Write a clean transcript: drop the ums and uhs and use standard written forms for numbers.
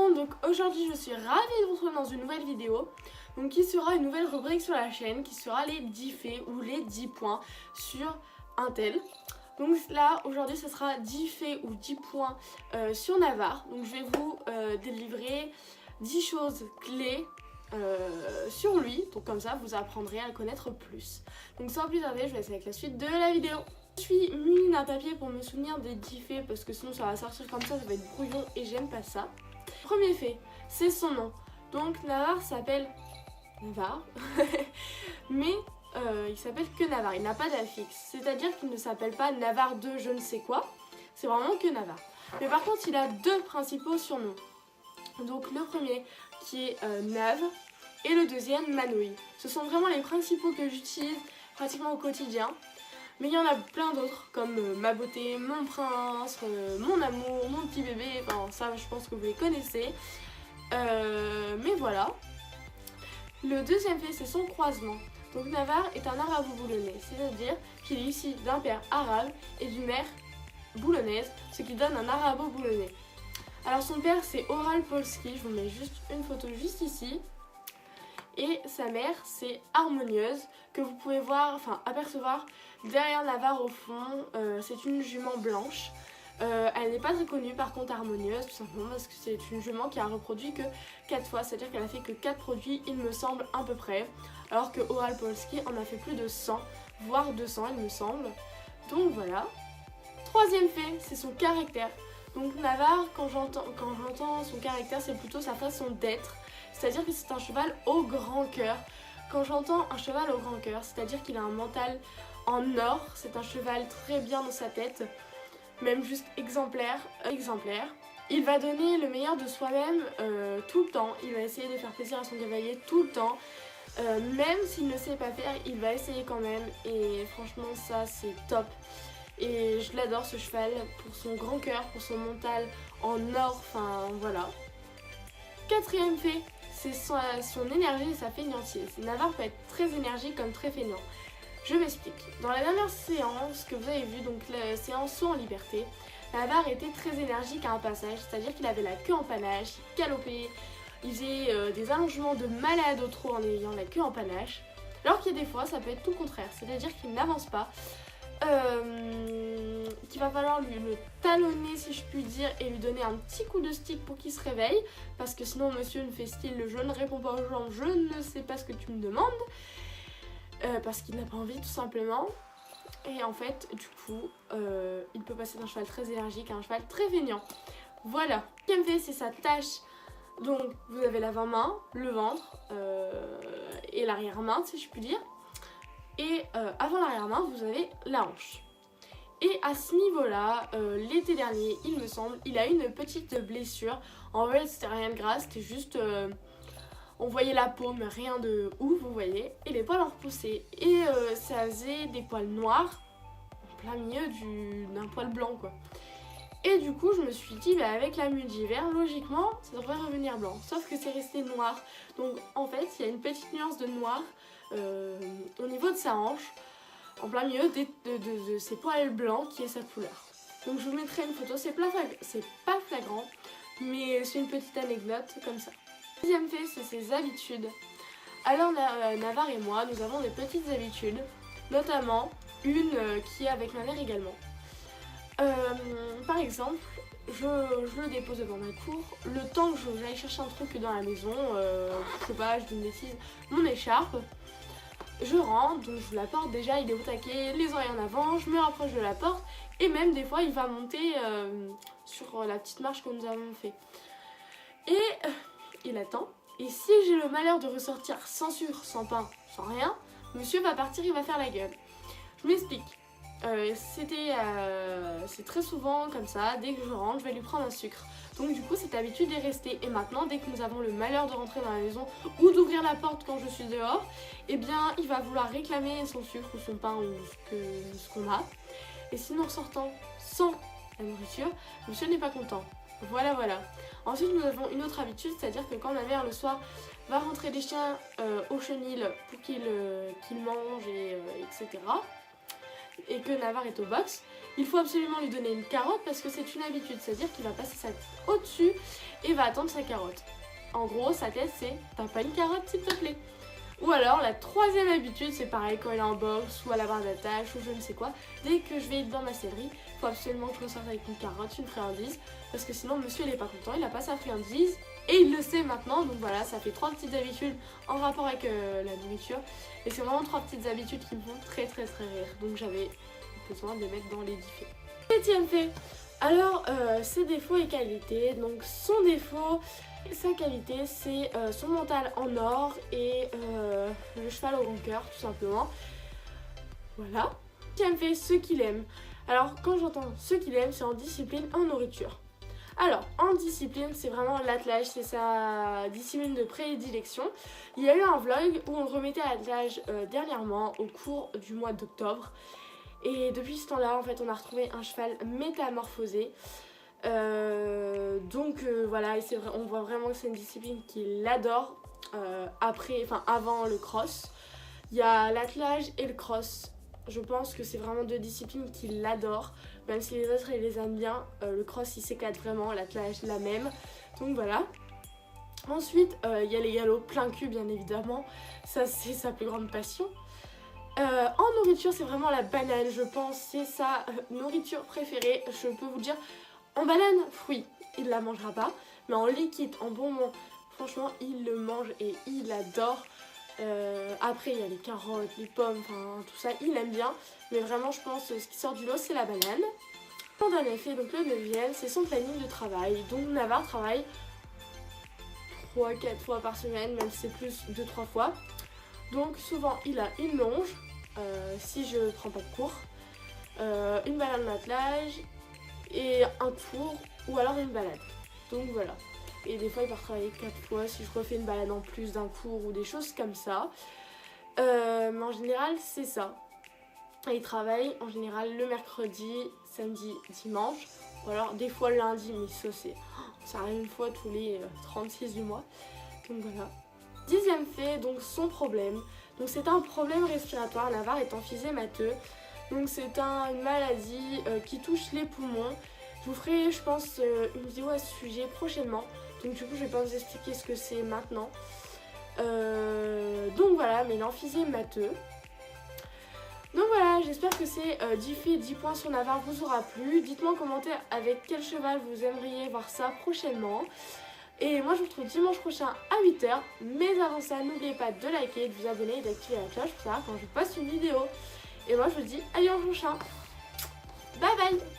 monde, donc aujourd'hui je suis ravie de vous retrouver dans une nouvelle vidéo donc qui sera une nouvelle rubrique sur la chaîne qui sera les 10 faits ou les 10 points sur un tel. Donc là aujourd'hui ce sera 10 faits ou 10 points sur Navarre. Donc je vais vous délivrer 10 choses clés sur lui, donc comme ça vous apprendrez à le connaître plus. Donc sans plus tarder je vous laisse avec la suite de la vidéo. Je suis munie d'un papier pour me souvenir des 10 faits parce que sinon ça va sortir comme ça va être brouillon et j'aime pas ça. Premier fait, c'est son nom. Donc Navarre s'appelle Navarre, mais il s'appelle que Navarre, il n'a pas d'affixe. C'est-à-dire qu'il ne s'appelle pas Navarre de je ne sais quoi, c'est vraiment que Navarre. Mais par contre il a deux principaux surnoms. Donc le premier qui est Nav et le deuxième Manouille. Ce sont vraiment les principaux que j'utilise pratiquement au quotidien. Mais il y en a plein d'autres comme ma beauté, mon prince, mon amour, mon petit bébé, enfin ça je pense que vous les connaissez. Mais voilà. Le deuxième fait c'est son croisement. Donc Navarre est un arabo-boulonnais, c'est-à-dire qu'il est issu d'un père arabe et d'une mère boulonnaise, ce qui donne un arabo-boulonnais. Alors son père c'est Oral Polski, je vous mets juste une photo juste ici. Et sa mère c'est Harmonieuse, que vous pouvez voir, enfin apercevoir derrière Navarre au fond. C'est une jument blanche. Elle n'est pas très connue par contre Harmonieuse, tout simplement parce que c'est une jument qui a reproduit que 4 fois, c'est-à-dire qu'elle a fait que 4 produits il me semble à peu près, alors que Oral Polski en a fait plus de 100, voire 200 il me semble. Donc voilà. Troisième fait, c'est son caractère. Donc Navarre, quand j'entends son caractère, c'est plutôt sa façon d'être. C'est-à-dire que c'est un cheval au grand cœur. Quand j'entends un cheval au grand cœur, c'est-à-dire qu'il a un mental en or. C'est un cheval très bien dans sa tête, même juste exemplaire. Il va donner le meilleur de soi-même tout le temps. Il va essayer de faire plaisir à son cavalier tout le temps. Même s'il ne sait pas faire, il va essayer quand même. Et franchement ça c'est top. Et je l'adore ce cheval pour son grand cœur, pour son mental en or, enfin voilà. Quatrième fait, c'est son énergie et sa fainéantise. Navarre peut être très énergique comme très fainéant. Je m'explique. Dans la dernière séance que vous avez vue, donc la séance saut en liberté, Navarre était très énergique à un passage, c'est-à-dire qu'il avait la queue en panache, il galopait, il faisait des allongements de malade au trot en ayant la queue en panache. Alors qu'il y a des fois, ça peut être tout le contraire, c'est-à-dire qu'il n'avance pas. Qu'il va falloir le talonner si je puis dire et lui donner un petit coup de stick pour qu'il se réveille, parce que sinon monsieur me fait style je ne réponds pas aux gens, je ne sais pas ce que tu me demandes, parce qu'il n'a pas envie tout simplement. Et en fait du coup il peut passer d'un cheval très énergique à un cheval très feignant. Voilà. Ce qu'il me fait c'est sa tâche. Donc vous avez l'avant-main, le ventre et l'arrière-main si je puis dire. Et avant l'arrière-main, vous avez la hanche. Et à ce niveau-là, l'été dernier, il me semble, il a eu une petite blessure. En fait, c'était rien de grave, c'était juste... on voyait la peau, mais rien de ouf, vous voyez. Et les poils ont repoussé. Et ça faisait des poils noirs, en plein milieu d'un poil blanc, quoi. Et du coup, je me suis dit, bah, avec la mue d'hiver, logiquement, ça devrait revenir blanc. Sauf que c'est resté noir. Donc, en fait, il y a une petite nuance de noir au niveau de sa hanche, en plein milieu de ses poils blancs qui est sa couleur. Donc, je vous mettrai une photo. C'est pas flagrant, mais c'est une petite anecdote comme ça. Deuxième fait, c'est ses habitudes. Alors, Navarre et moi, nous avons des petites habitudes, notamment une qui est avec ma mère également. Par exemple, je le dépose devant ma cour, le temps que j'aille chercher un truc dans la maison, je sais pas, je dis une bêtise, mon écharpe, je rentre, donc je la porte déjà, il est au taquet, les oreilles en avant, je me rapproche de la porte, et même des fois il va monter sur la petite marche que nous avons fait. Et il attend, et si j'ai le malheur de ressortir sans sucre, sans pain, sans rien, monsieur va partir, il va faire la gueule. Je m'explique. C'est très souvent comme ça, dès que je rentre, je vais lui prendre un sucre. Donc du coup, cette habitude est restée. Et maintenant, dès que nous avons le malheur de rentrer dans la maison ou d'ouvrir la porte quand je suis dehors, eh bien, il va vouloir réclamer son sucre ou son pain ou ce qu'on a. Et si nous ressortons sans la nourriture, monsieur n'est pas content. Voilà, voilà. Ensuite, nous avons une autre habitude, c'est-à-dire que quand ma mère, le soir, va rentrer les chiens au chenil pour qu'ils mangent, etc., et que Navarre est au box, il faut absolument lui donner une carotte parce que c'est une habitude, c'est-à-dire qu'il va passer sa tête au-dessus et va attendre sa carotte. En gros, sa tête c'est t'as pas une carotte s'il te plaît. Ou alors la troisième habitude, c'est pareil quand il est en box ou à la barre d'attache ou je ne sais quoi. Dès que je vais être dans ma sellerie, il faut absolument que je ressorte avec une carotte, une friandise. Parce que sinon monsieur il est pas content, il a pas sa friandise. Et il le sait maintenant, donc voilà, ça fait 3 petites habitudes en rapport avec la nourriture. Et c'est vraiment 3 petites habitudes qui me font très rire. Donc j'avais besoin de les mettre dans les 10 faits. Septième fait. Alors, ses défauts et qualités. Donc son défaut, sa qualité, c'est son mental en or et le cheval au grand cœur, tout simplement. Voilà. Septième fait, ce qu'il aime. Alors quand j'entends ce qu'il aime, c'est en discipline, en nourriture. Alors, en discipline, c'est vraiment l'attelage, c'est sa discipline de prédilection. Il y a eu un vlog où on le remettait à l'attelage dernièrement, au cours du mois d'octobre. Et depuis ce temps-là, en fait, on a retrouvé un cheval métamorphosé. Voilà, et c'est vrai, on voit vraiment que c'est une discipline qu'il adore avant le cross. Il y a l'attelage et le cross. Je pense que c'est vraiment 2 disciplines qu'il adore. Même si les autres il les aime bien, le cross il s'éclate vraiment, l'attelage la même. Donc voilà. Ensuite, il y a les galops plein cul bien évidemment. Ça c'est sa plus grande passion. En nourriture, c'est vraiment la banane, je pense. C'est sa nourriture préférée. Je peux vous dire, en banane, fruit, il ne la mangera pas. Mais en liquide, en bonbon, franchement, il le mange et il adore. Après, il y a les carottes, les pommes, enfin tout ça, il aime bien. Mais vraiment, je pense, ce qui sort du lot, c'est la banane. Mon dernier fait, donc le 9e, c'est son planning de travail. Donc Navarre travaille 3-4 fois par semaine, même si c'est plus 2-3 fois. Donc souvent, il a une longe, si je prends pas de cours, une balade de attelage et un tour, ou alors une balade. Donc voilà. Et des fois il part travailler 4 fois si je refais une balade en plus d'un cours ou des choses comme ça. Mais en général c'est ça. Et il travaille en général le mercredi, samedi, dimanche. Ou alors des fois le lundi, mais ça arrive une fois tous les 36 du mois. Donc voilà. 10e fait, donc son problème. Donc c'est un problème respiratoire, Navarre est emphysémateux. Donc c'est une maladie qui touche les poumons. Je vous ferai, je pense, une vidéo à ce sujet prochainement. Donc du coup, je vais pas vous expliquer ce que c'est maintenant. Donc voilà, mais il est emphysémateux. Donc voilà, j'espère que ces 10 faits, 10 points sur Navarre vous aura plu. Dites-moi en commentaire avec quel cheval vous aimeriez voir ça prochainement. Et moi je vous retrouve dimanche prochain à 8 h. Mais avant ça, n'oubliez pas de liker, de vous abonner et d'activer la cloche pour savoir quand je poste une vidéo. Et moi je vous dis à dimanche prochain. Bye bye.